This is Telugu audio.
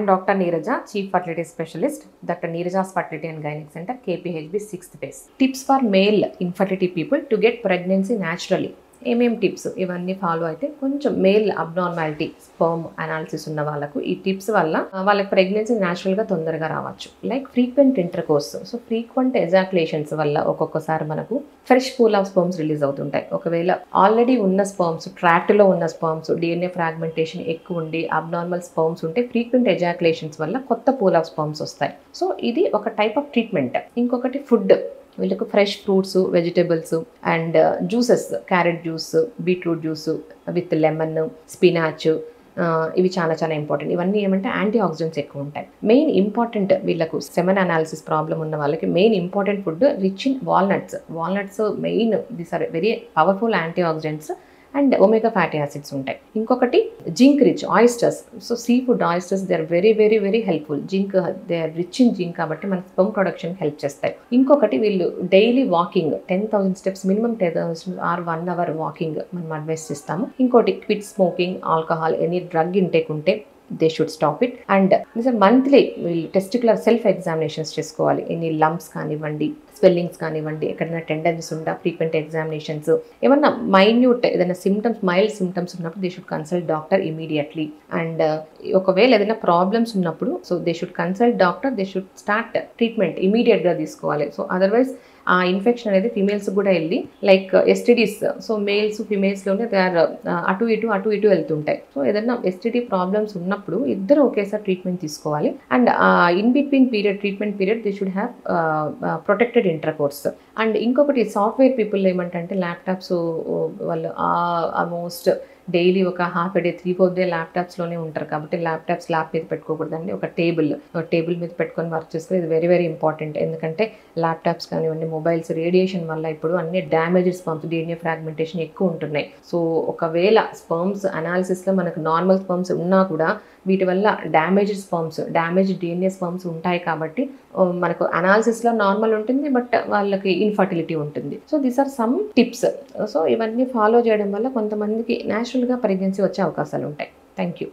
am Dr. Neeraja, Chief Fertility Specialist, Dr. Neeraja's Fertility and Gynec Center, KPHB 6th base. Tips for male infertility people to get pregnancy naturally. ఏమేమి టిప్స్ ఇవన్నీ ఫాలో అయితే కొంచెం మేల్ అబ్నార్మాలిటీ స్పర్మ్ అనాలిసిస్ ఉన్న వాళ్ళకు ఈ టిప్స్ వల్ల వాళ్ళకి ప్రెగ్నెన్సీ న్యాచురల్గా తొందరగా రావచ్చు. Like frequent intercourse, so frequent ejaculations వల్ల ఒక్కొక్కసారి మనకు fresh pool of sperms release అవుతుంటాయి. ఒకవేళ ఆల్రెడీ ఉన్న స్పర్మ్స్, ట్రాక్ట్లో ఉన్న స్పర్మ్స్, డిఎన్ఏ ఫ్రాగ్మెంటేషన్ ఎక్కువ ఉండి అబ్నార్మల్ స్పర్మ్స్ ఉంటే ఫ్రీక్వెంట్ ఎజాక్యులేషన్స్ వల్ల కొత్త పూల్ ఆఫ్ స్పర్మ్స్ వస్తాయి. సో ఇది ఒక టైప్ ఆఫ్ ట్రీట్మెంట్. ఇంకొకటి ఫుడ్, వీళ్ళకు fresh fruits, vegetables and juices, carrot juice, beetroot juice with lemon, spinach, ఇవి చాలా చాలా ఇంపార్టెంట్. ఇవన్నీ ఏమంటే యాంటీ ఆక్సిడెంట్స్ ఎక్కువ ఉంటాయి. మెయిన్ ఇంపార్టెంట్ వీళ్ళకు సెమెన్ అనాలిసిస్ ప్రాబ్లం ఉన్న వాళ్ళకి main important food rich in walnuts. Walnuts main, these are very powerful antioxidants and omega fatty acids ఉంటాయి. ఇంకొకటి zinc rich oysters. So seafood oysters they are very very very helpful. Zinc, they are rich in zinc కాబట్టి మన స్పెర్మ్ ప్రొడక్షన్ హెల్ప్ చేస్తాయి. ఇంకొకటి వీళ్ళు daily walking 10,000 steps minimum 10,000 or 1 hour walking మనం అడ్వైస్ చేస్తాము. ఇంకోటి quit smoking, alcohol, any drug intake ఉంటే they should stop it. And monthly వీళ్ళు టెస్టికులర్ సెల్ఫ్ ఎగ్జామినేషన్స్ చేసుకోవాలి. ఎన్ని లంప్స్ కానివ్వండి, స్వెల్లింగ్స్ కానివ్వండి, ఎక్కడైనా టెండర్స్ ఉందా, ఫ్రీక్వెంట్ ఎగ్జామినేషన్స్, ఏమన్నా మైన్యూట్ ఏదైనా సిమ్టమ్స్, మైల్డ్ సిమ్టమ్స్ ఉన్నప్పుడు they should consult doctor immediately. And ఒకవేళ ఏదైనా ప్రాబ్లమ్స్ ఉన్నప్పుడు so they should consult doctor, they should start treatment ఇమీడియట్గా తీసుకోవాలి. సో అదర్వైజ్ ఆ ఇన్ఫెక్షన్ అనేది ఫిమేల్స్ కూడా వెళ్ళి like STDs, so males ఫిమేల్స్లోనే they are అటు ఇటు వెళ్తుంటాయి. సో ఏదైనా ఎస్టీడీ ప్రాబ్లమ్స్ ఉన్నప్పుడు ఇద్దరు ఒకేసారి ట్రీట్మెంట్ తీసుకోవాలి. And in between period, treatment period they should have protected intercourse. And ఇంకొకటి సాఫ్ట్వేర్ పీపుల్ ఏమంటే ల్యాప్టాప్స్ వాళ్ళు ఆల్మోస్ట్ డైలీ ఒక హాఫ్ డే 3-4 డే ల్యాప్టాప్స్లోనే ఉంటారు కాబట్టి ల్యాప్టాప్స్ ల్యాప్ మీద పెట్టుకోకూడదండి. ఒక టేబుల్ మీద పెట్టుకొని వర్క్ చేసుకోవాలి. ఇది వెరీ వెరీ ఇంపార్టెంట్. ఎందుకంటే ల్యాప్టాప్స్ కానివ్వండి, మొబైల్స్ రేడియేషన్ వల్ల ఇప్పుడు అన్ని డ్యామేజ్డ్ స్పర్మ్స్, డిఎన్ఏ ఫ్రాగ్మెంటేషన్ ఎక్కువ ఉంటున్నాయి. సో ఒకవేళ స్పర్మ్స్ అనాలిసిస్లో మనకు నార్మల్ స్పర్మ్స్ ఉన్నా కూడా వీటి వల్ల damaged sperms, damaged DNA sperms ఉంటాయి కాబట్టి మనకు అనాలిసిస్లో నార్మల్ ఉంటుంది బట్ వాళ్ళకి ఇన్ఫర్టిలిటీ ఉంటుంది. So these are some tips. So ఇవన్నీ ఫాలో చేయడం వల్ల కొంతమందికి న్యాచురల్గా ప్రెగ్నెన్సీ వచ్చే అవకాశాలు ఉంటాయి. Thank you.